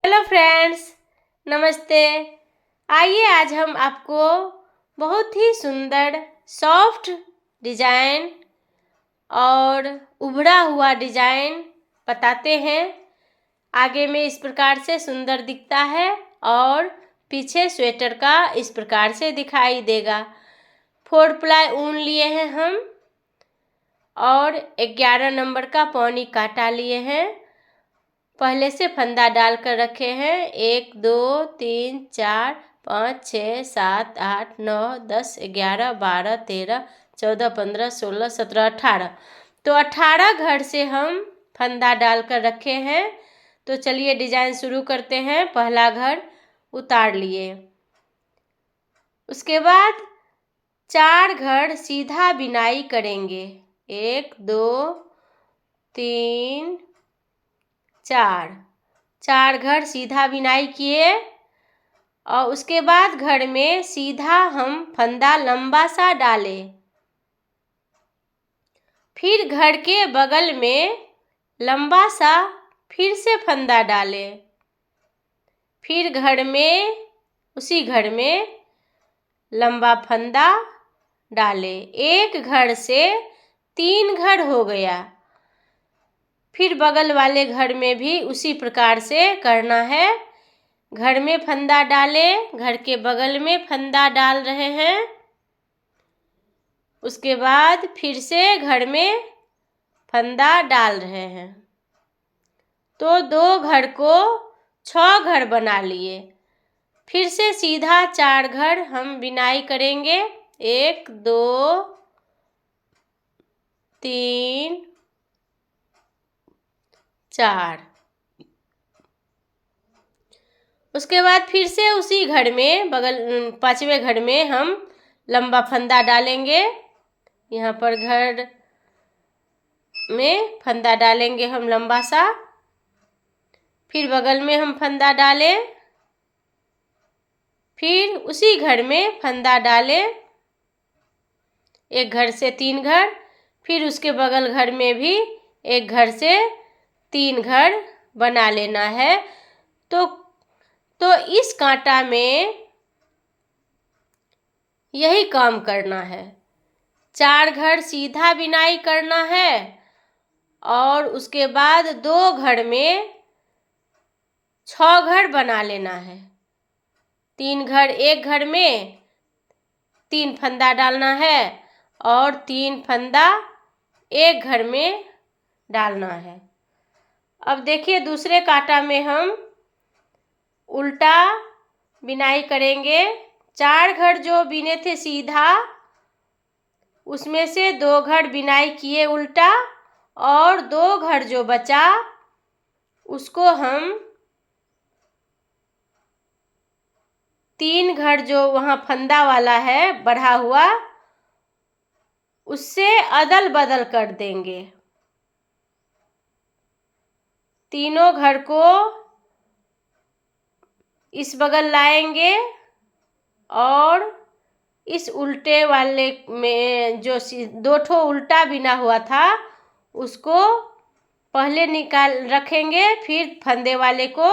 Hello friends, नमस्ते। आइए आज हम आपको बहुत ही सुंदर सॉफ्ट डिज़ाइन और उभरा हुआ डिज़ाइन बताते हैं। आगे में इस प्रकार से सुंदर दिखता है और पीछे स्वेटर का इस प्रकार से दिखाई देगा। 4 प्लाई ऊन लिए हैं हम और 11 नंबर का पौनी काटा लिए हैं। पहले से फंदा डाल कर रखे हैं। 1 2 3 4 5 6 7 8 9 10 11 12 13 14 15 16 17 18। तो 18 घर से हम फंदा डाल कर रखे हैं। तो चलिए डिजाइन शुरू करते हैं। पहला घर उतार लिए, उसके बाद 4 घर सीधा बिनाई करेंगे। 1 2 3 4 घर सीधा बिनाई किए और उसके बाद घर में सीधा हम फंदा लंबा सा डाले। फिर घर के बगल में लंबा सा फिर से फंदा डाले। फिर घर में उसी घर में लंबा फंदा डाले। एक घर से 3 घर हो गया। फिर बगल वाले घर में भी उसी प्रकार से करना है। घर में फंदा डाले, घर के बगल में फंदा डाल रहे हैं। उसके बाद फिर से घर में फंदा डाल रहे हैं। तो 2 घर को 6 घर बना लिए। फिर से सीधा 4 घर हम बिनाई करेंगे। 1 2 3 4। उसके बाद फिर से उसी घर में बगल 5वें घर में हम लंबा फंदा डालेंगे। यहाँ पर घर में फंदा डालेंगे हम लंबा सा। फिर बगल में हम फंदा डालें। फिर उसी घर में फंदा डालें। एक घर से 3 घर। फिर उसके बगल घर में भी एक घर से 3 घर बना लेना है। तो इस कांटा में यही काम करना है। 4 घर सीधा बिनाई करना है और उसके बाद 2 घर में 6 घर बना लेना है। 3 घर, एक घर में 3 फंदा डालना है और 3 फंदा एक घर में डालना है। अब देखिए दूसरे कांटा में हम उल्टा बिनाई करेंगे। 4 घर जो बिने थे सीधा, उसमें से 2 घर बिनाई किए उल्टा और 2 घर जो बचा उसको हम 3 घर जो वहाँ फंदा वाला है बढ़ा हुआ, उससे अदल बदल कर देंगे। तीनों घर को इस बगल लाएंगे और इस उल्टे वाले में जो 2 ठो उल्टा बिना हुआ था उसको पहले निकाल रखेंगे, फिर फंदे वाले को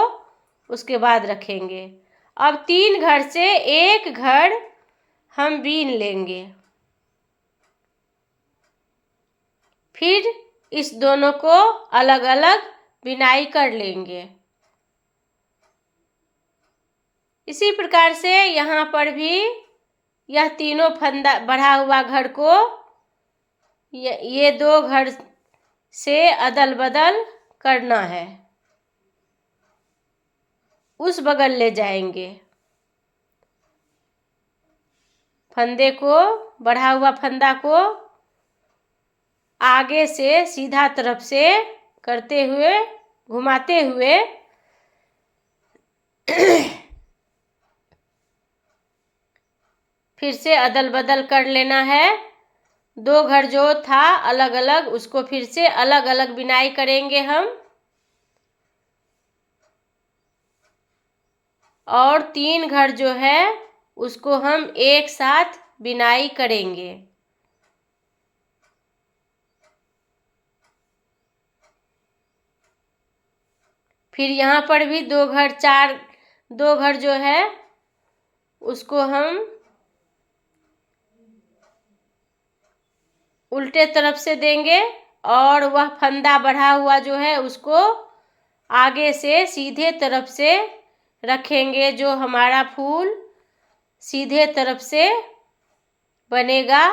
उसके बाद रखेंगे। अब 3 घर से एक घर हम बीन लेंगे। फिर इस दोनों को अलग अलग बिनाई कर लेंगे। इसी प्रकार से यहाँ पर भी यह तीनों फंदा बढ़ा हुआ घर को ये 2 घर से अदल बदल करना है। उस बगल ले जाएंगे। फंदे को, बढ़ा हुआ फंदा को आगे से सीधा तरफ से करते हुए, घुमाते हुए फिर से अदल बदल कर लेना है। 2 घर जो था अलग अलग, उसको फिर से अलग अलग बिनाई करेंगे हम और 3 घर जो है उसको हम एक साथ बिनाई करेंगे। फिर यहाँ पर भी 2 घर 4 2 घर जो है उसको हम उल्टे तरफ से देंगे और वह फंदा बढ़ा हुआ जो है उसको आगे से सीधे तरफ से रखेंगे, जो हमारा फूल सीधे तरफ से बनेगा।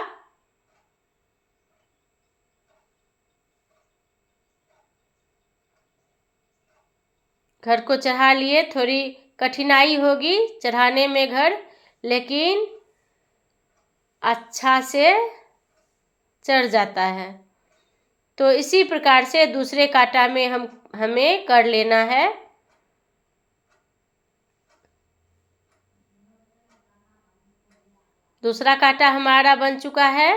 घर को चढ़ा लिए, थोड़ी कठिनाई होगी चढ़ाने में घर, लेकिन अच्छा से चढ़ जाता है। तो इसी प्रकार से दूसरे कांटा में हमें कर लेना है। दूसरा कांटा हमारा बन चुका है।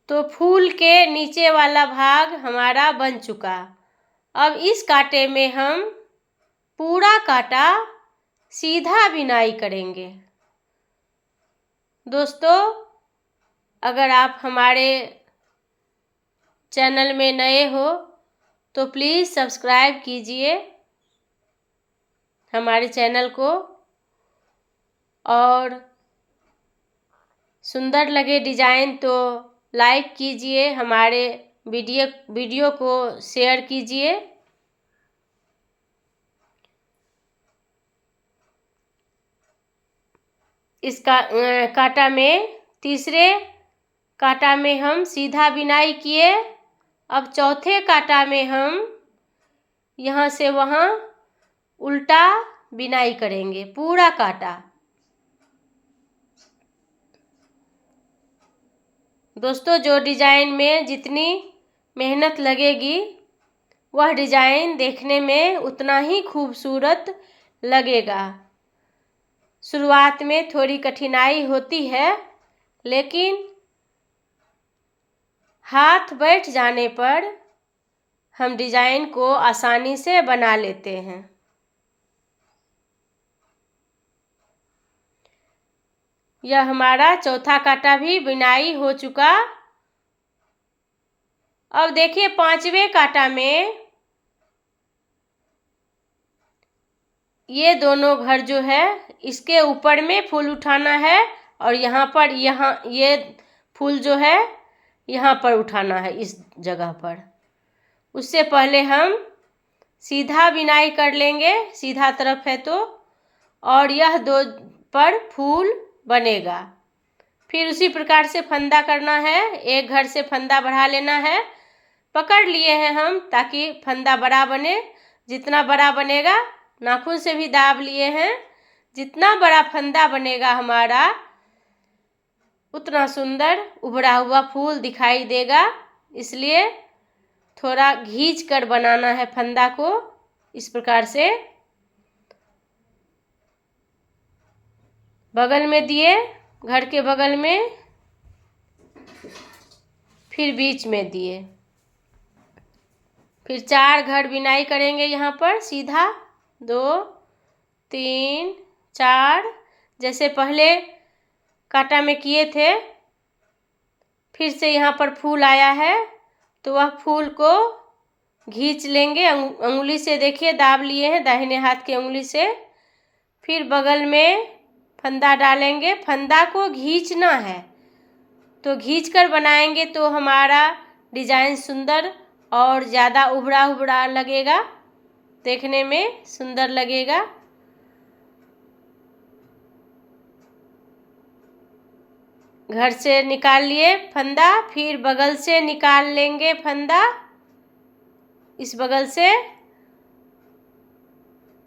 तो फूल के नीचे वाला भाग हमारा बन चुका। अब इस कांटे में हम पूरा कांटा सीधा बिनाई करेंगे। दोस्तों, अगर आप हमारे चैनल में नए हो तो प्लीज़ सब्सक्राइब कीजिए हमारे चैनल को, और सुंदर लगे डिजाइन तो लाइक कीजिए, हमारे वीडियो को शेयर कीजिए। इस कांटा में तीसरे कांटा में हम सीधा बिनाई किए। अब चौथे कांटा में हम यहाँ से वहाँ उल्टा बिनाई करेंगे पूरा कांटा। दोस्तों, जो डिजाइन में जितनी मेहनत लगेगी वह डिजाइन देखने में उतना ही खूबसूरत लगेगा। शुरुआत में थोड़ी कठिनाई होती है, लेकिन हाथ बैठ जाने पर हम डिजाइन को आसानी से बना लेते हैं। यह हमारा चौथा कांटा भी बिनाई हो चुका। अब देखिए, पांचवें कांटा में ये दोनों घर जो है इसके ऊपर में फूल उठाना है, और यहाँ पर ये फूल जो है यहाँ पर उठाना है, इस जगह पर। उससे पहले हम सीधा बिनाई कर लेंगे, सीधा तरफ है तो, और यह 2 पर फूल बनेगा। फिर उसी प्रकार से फंदा करना है, एक घर से फंदा बढ़ा लेना है। पकड़ लिए हैं हम ताकि फंदा बड़ा बने। जितना बड़ा बनेगा, नाखून से भी दाब लिए हैं, जितना बड़ा फंदा बनेगा हमारा उतना सुंदर उभरा हुआ फूल दिखाई देगा। इसलिए थोड़ा घींच कर बनाना है फंदा को, इस प्रकार से बगल में दिए, घर के बगल में, फिर बीच में दिए। फिर 4 घर बिनाई करेंगे यहाँ पर सीधा, 2 3 4, जैसे पहले कांटा में किए थे। फिर से यहाँ पर फूल आया है तो वह फूल को घींच लेंगे, अंगुली से देखिए दाब लिए हैं, दाहिने हाथ की अंगुली से। फिर बगल में फंदा डालेंगे, फंदा को घींचना है, तो घींच कर बनाएंगे तो हमारा डिजाइन सुंदर और ज़्यादा उभरा उभरा लगेगा, देखने में सुंदर लगेगा। घर से निकाल लिए फंदा, फिर बगल से निकाल लेंगे फंदा, इस बगल से।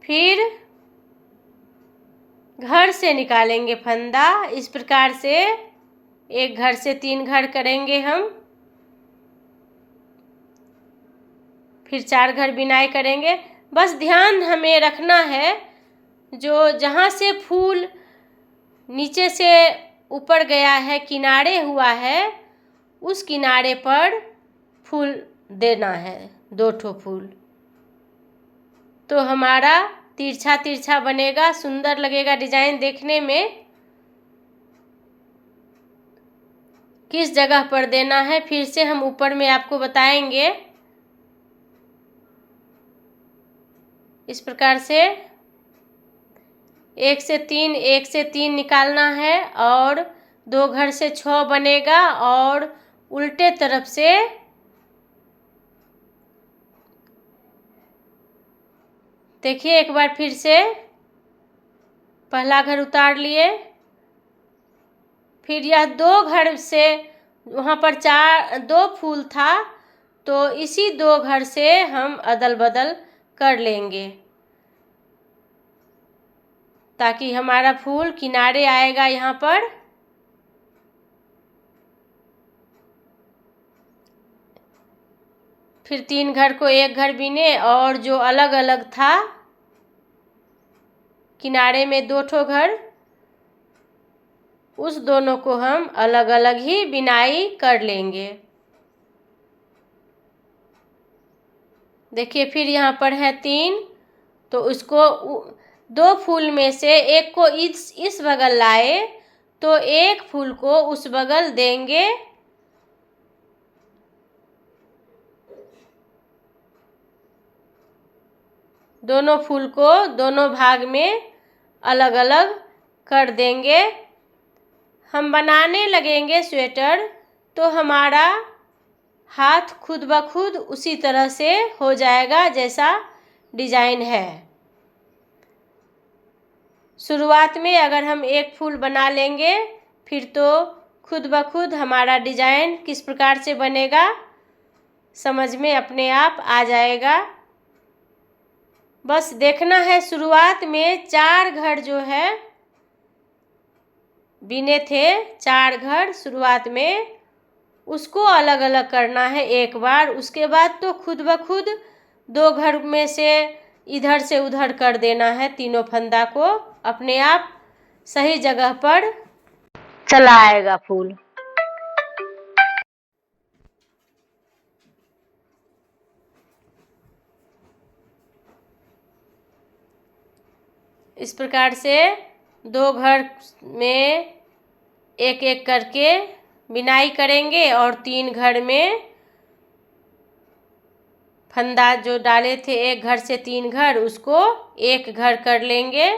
फिर घर से निकालेंगे फंदा, इस प्रकार से एक घर से 3 घर करेंगे हम। फिर 4 घर बिनाई करेंगे। बस ध्यान हमें रखना है, जो जहाँ से फूल नीचे से ऊपर गया है, किनारे हुआ है, उस किनारे पर फूल देना है, 2 ठो फूल। तो हमारा तिरछा तिरछा बनेगा, सुंदर लगेगा डिजाइन देखने में। किस जगह पर देना है फिर से हम ऊपर में आपको बताएंगे। इस प्रकार से 1 से 3 1 से 3 निकालना है और 2 घर से 6 बनेगा और उल्टे तरफ से देखिए एक बार फिर से पहला घर उतार लिए, फिर यह 2 घर से वहाँ पर 2 फूल था तो इसी 2 घर से हम अदल बदल कर लेंगे ताकि हमारा फूल किनारे आएगा यहाँ पर। फिर 3 घर को एक घर बीने और जो अलग अलग था किनारे में 2 ठो घर, उस दोनों को हम अलग अलग ही बिनाई कर लेंगे। देखिए फिर यहाँ पर है 3 तो उसको 2 फूल में से एक को इस बगल लाए तो एक फूल को उस बगल देंगे। दोनों फूल को दोनों भाग में अलग अलग कर देंगे। हम बनाने लगेंगे स्वेटर तो हमारा हाथ खुद ब खुद उसी तरह से हो जाएगा जैसा डिजाइन है। शुरुआत में अगर हम एक फूल बना लेंगे फिर तो खुद ब खुद हमारा डिजाइन किस प्रकार से बनेगा समझ में अपने आप आ जाएगा। बस देखना है। शुरुआत में 4 घर जो है बिने थे 4 घर शुरुआत में, उसको अलग अलग करना है एक बार। उसके बाद तो खुद ब खुद 2 घर में से इधर से उधर कर देना है। तीनों फंदा को अपने आप सही जगह पर चला आएगा फूल। इस प्रकार से 2 घर में एक एक करके बिनाई करेंगे और 3 घर में फंदा जो डाले थे एक घर से 3 घर उसको एक घर कर लेंगे।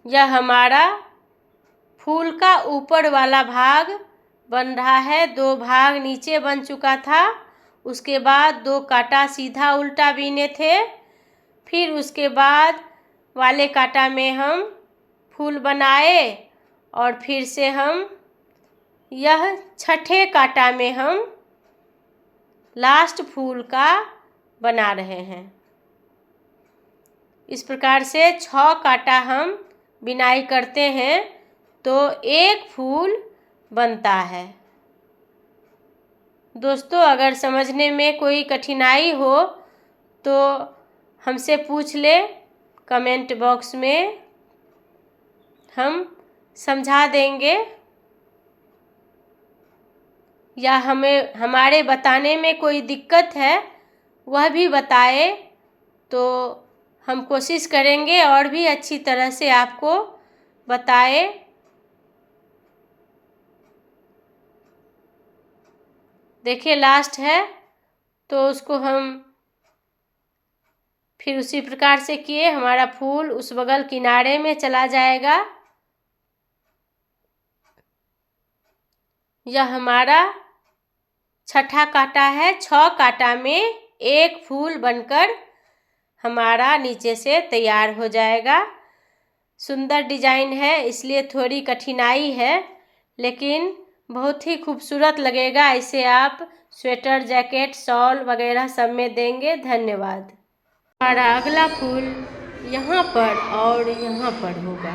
यह हमारा फूल का ऊपर वाला भाग बन रहा है। 2 भाग नीचे बन चुका था, उसके बाद 2 कांटा सीधा उल्टा बीने थे, फिर उसके बाद वाले कांटा में हम फूल बनाए और फिर से हम यह छठे कांटा में हम लास्ट फूल का बना रहे हैं। इस प्रकार से 6 कांटा हम बिनाई करते हैं तो एक फूल बनता है। दोस्तों अगर समझने में कोई कठिनाई हो तो हमसे पूछ ले कमेंट बॉक्स में, हम समझा देंगे, या हमारे बताने में कोई दिक्कत है वह भी बताए तो हम कोशिश करेंगे और भी अच्छी तरह से आपको बताए। देखिए लास्ट है तो उसको हम फिर उसी प्रकार से किए, हमारा फूल उस बगल किनारे में चला जाएगा। यह हमारा छठा कांटा है। 6 कांटा में एक फूल बनकर हमारा नीचे से तैयार हो जाएगा। सुंदर डिजाइन है इसलिए थोड़ी कठिनाई है लेकिन बहुत ही खूबसूरत लगेगा। इसे आप स्वेटर, जैकेट, शॉल वगैरह सब में देंगे। धन्यवाद। हमारा अगला फूल यहाँ पर और यहाँ पर होगा।